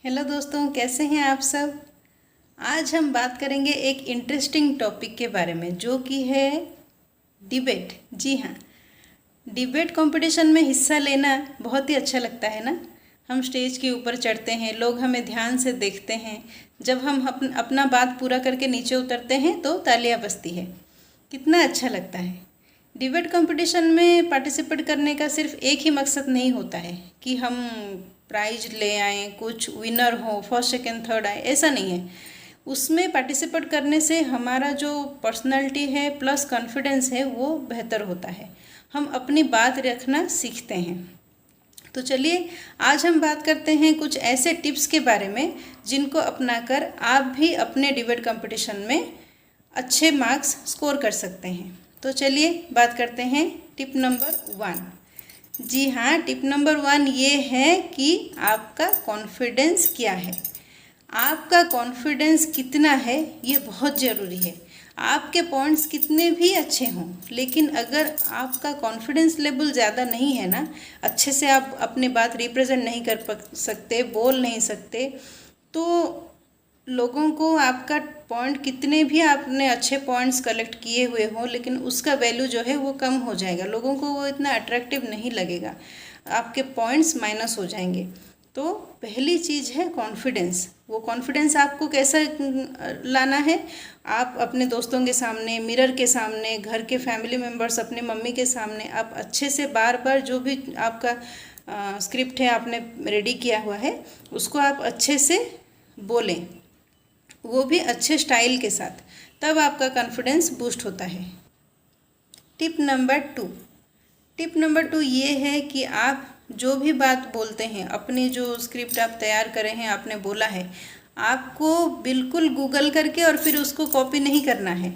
Hello दोस्तों, कैसे हैं आप सब। आज हम बात करेंगे एक इंटरेस्टिंग टॉपिक के बारे में जो कि है डिबेट। जी हाँ, डिबेट कंपटीशन में हिस्सा लेना बहुत ही अच्छा लगता है ना। हम स्टेज के ऊपर चढ़ते हैं, लोग हमें ध्यान से देखते हैं। जब हम अपना बात पूरा करके नीचे उतरते हैं तो तालियां बजती है। कितना अच्छा लगता है। डिबेट कंपटीशन में पार्टिसिपेट करने का सिर्फ एक ही मकसद नहीं होता है कि हम प्राइज ले आएँ, कुछ विनर हो, फर्स्ट सेकंड थर्ड आए, ऐसा नहीं है। उसमें पार्टिसिपेट करने से हमारा जो पर्सनालिटी है प्लस कॉन्फिडेंस है वो बेहतर होता है। हम अपनी बात रखना सीखते हैं। तो चलिए आज हम बात करते हैं कुछ ऐसे टिप्स के बारे में जिनको अपनाकर आप भी अपने डिबेट कंपटीशन में अच्छे मार्क्स स्कोर कर सकते हैं। तो चलिए बात करते हैं टिप नंबर 1। जी हाँ, टिप नंबर 1 ये है कि आपका कॉन्फिडेंस क्या है। आपका कॉन्फिडेंस कितना है ये बहुत ज़रूरी है। आपके पॉइंट्स कितने भी अच्छे हों, लेकिन अगर आपका कॉन्फिडेंस लेवल ज़्यादा नहीं है ना, अच्छे से आप अपनी बात रिप्रेजेंट नहीं कर सकते, बोल नहीं सकते, तो लोगों को आपका पॉइंट कितने भी आपने अच्छे पॉइंट्स कलेक्ट किए हुए हों, लेकिन उसका वैल्यू जो है वो कम हो जाएगा। लोगों को वो इतना अट्रैक्टिव नहीं लगेगा, आपके पॉइंट्स माइनस हो जाएंगे। तो पहली चीज़ है कॉन्फिडेंस। वो कॉन्फिडेंस आपको कैसा लाना है। आप अपने दोस्तों के सामने, मिरर के सामने, घर के फैमिली मेम्बर्स, अपने मम्मी के सामने आप अच्छे से बार बार जो भी आपका स्क्रिप्ट है आपने रेडी किया हुआ है उसको आप अच्छे से बोलें, वो भी अच्छे स्टाइल के साथ, तब आपका कॉन्फिडेंस बूस्ट होता है। टिप नंबर 2 ये है कि आप जो भी बात बोलते हैं, अपनी जो स्क्रिप्ट आप तैयार करे हैं, आपने बोला है, आपको बिल्कुल गूगल करके और फिर उसको कॉपी नहीं करना है,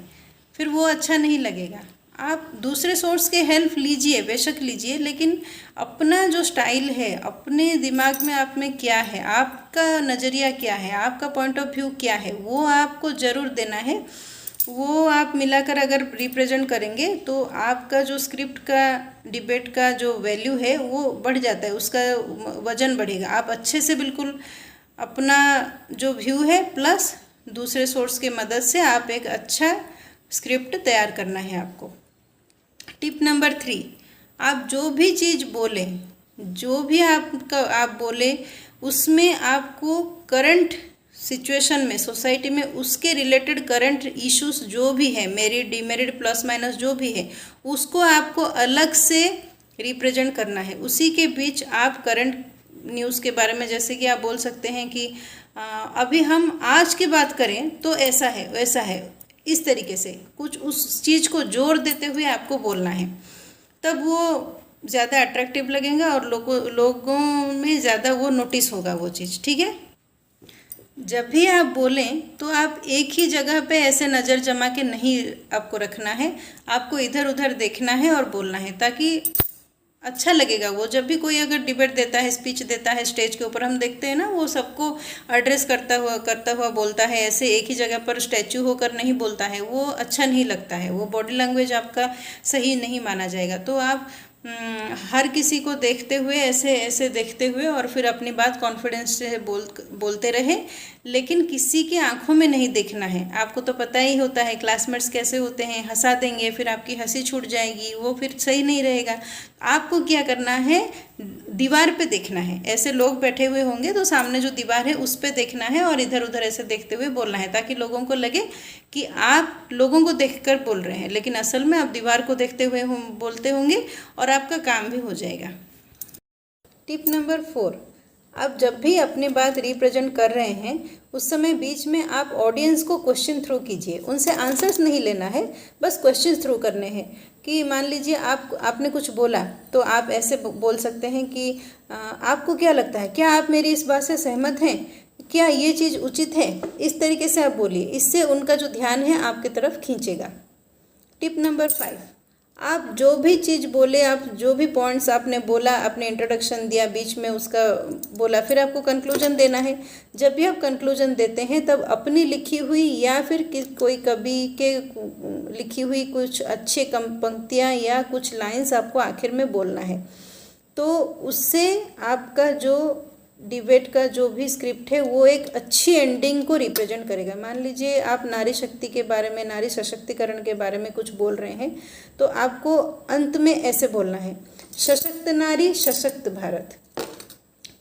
फिर वो अच्छा नहीं लगेगा। आप दूसरे सोर्स के हेल्प लीजिए, बेशक लीजिए, लेकिन अपना जो स्टाइल है, अपने दिमाग में आप में क्या है, आपका नज़रिया क्या है, आपका पॉइंट ऑफ व्यू क्या है, वो आपको ज़रूर देना है। वो आप मिलाकर अगर रिप्रेजेंट करेंगे तो आपका जो स्क्रिप्ट का, डिबेट का जो वैल्यू है वो बढ़ जाता है, उसका वजन बढ़ेगा। आप अच्छे से बिल्कुल अपना जो व्यू है प्लस दूसरे सोर्स के मदद से आप एक अच्छा स्क्रिप्ट तैयार करना है आपको। टिप नंबर 3, आप जो भी चीज़ बोलें, जो भी आप बोले, उसमें आपको करंट सिचुएशन में, सोसाइटी में उसके रिलेटेड करंट इश्यूज जो भी है, मेरिट, डीमेरिट, प्लस माइनस जो भी है, उसको आपको अलग से रिप्रेजेंट करना है। उसी के बीच आप करंट न्यूज़ के बारे में, जैसे कि आप बोल सकते हैं कि अभी हम आज की बात करें तो ऐसा है वैसा है, इस तरीके से कुछ उस चीज़ को जोर देते हुए आपको बोलना है, तब वो ज़्यादा अट्रैक्टिव लगेगा और लोगों में ज़्यादा वो नोटिस होगा वो चीज़। ठीक है, जब भी आप बोलें तो आप एक ही जगह पे ऐसे नज़र जमा के नहीं आपको रखना है, आपको इधर उधर देखना है और बोलना है, ताकि अच्छा लगेगा। वो जब भी कोई अगर डिबेट देता है, स्पीच देता है स्टेज के ऊपर, हम देखते हैं ना वो सबको एड्रेस करता हुआ बोलता है, ऐसे एक ही जगह पर स्टैचू होकर नहीं बोलता है, वो अच्छा नहीं लगता है, वो बॉडी लैंग्वेज आपका सही नहीं माना जाएगा। तो आप हर किसी को देखते हुए, ऐसे ऐसे देखते हुए और फिर अपनी बात कॉन्फिडेंस से बोलते रहे, लेकिन किसी की आंखों में नहीं देखना है। आपको तो पता ही होता है क्लासमेट्स कैसे होते हैं, हंसा देंगे, फिर आपकी हंसी छूट जाएगी, वो फिर सही नहीं रहेगा। आपको क्या करना है, दीवार पे देखना है। ऐसे लोग बैठे हुए होंगे तो सामने जो दीवार है उस पे देखना है और इधर उधर ऐसे देखते हुए बोलना है, ताकि लोगों को लगे कि आप लोगों को देखकर बोल रहे हैं, लेकिन असल में आप दीवार को देखते हुए बोलते होंगे और आपका काम भी हो जाएगा। टिप नंबर 4, आप जब भी अपनी बात रिप्रेजेंट कर रहे हैं उस समय बीच में आप ऑडियंस को क्वेश्चन थ्रू कीजिए। उनसे आंसर्स नहीं लेना है, बस क्वेश्चन थ्रू करने हैं। कि मान लीजिए आपने कुछ बोला तो आप ऐसे बोल सकते हैं कि आपको क्या लगता है, क्या आप मेरी इस बात से सहमत हैं, क्या ये चीज़ उचित है। इस तरीके से आप बोलिए, इससे उनका जो ध्यान है आपकी तरफ खींचेगा। टिप नंबर 5, आप जो भी चीज़ बोले, आप जो भी पॉइंट्स आपने बोला, आपने इंट्रोडक्शन दिया, बीच में उसका बोला, फिर आपको कंक्लूजन देना है। जब भी आप कंक्लूजन देते हैं तब अपनी लिखी हुई या फिर कोई कवि के लिखी हुई कुछ अच्छे पंक्तियाँ या कुछ लाइंस आपको आखिर में बोलना है। तो उससे आपका जो डिबेट का जो भी स्क्रिप्ट है वो एक अच्छी एंडिंग को रिप्रेजेंट करेगा। मान लीजिए आप नारी शक्ति के बारे में, नारी सशक्तिकरण के बारे में कुछ बोल रहे हैं, तो आपको अंत में ऐसे बोलना है, सशक्त नारी सशक्त भारत,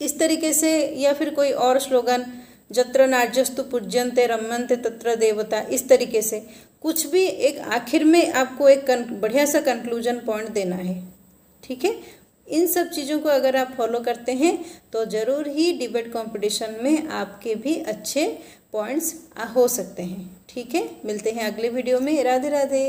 इस तरीके से। या फिर कोई और स्लोगन, जत्र नार्यस्तु पूज्यन्ते रम्यन्ते तत्र देवता, इस तरीके से कुछ भी एक आखिर में आपको एक बढ़िया सा कंक्लूजन पॉइंट देना है। ठीक है, इन सब चीज़ों को अगर आप फॉलो करते हैं तो ज़रूर ही डिबेट कंपटीशन में आपके भी अच्छे पॉइंट्स हो सकते हैं। ठीक है, मिलते हैं अगले वीडियो में। राधे राधे।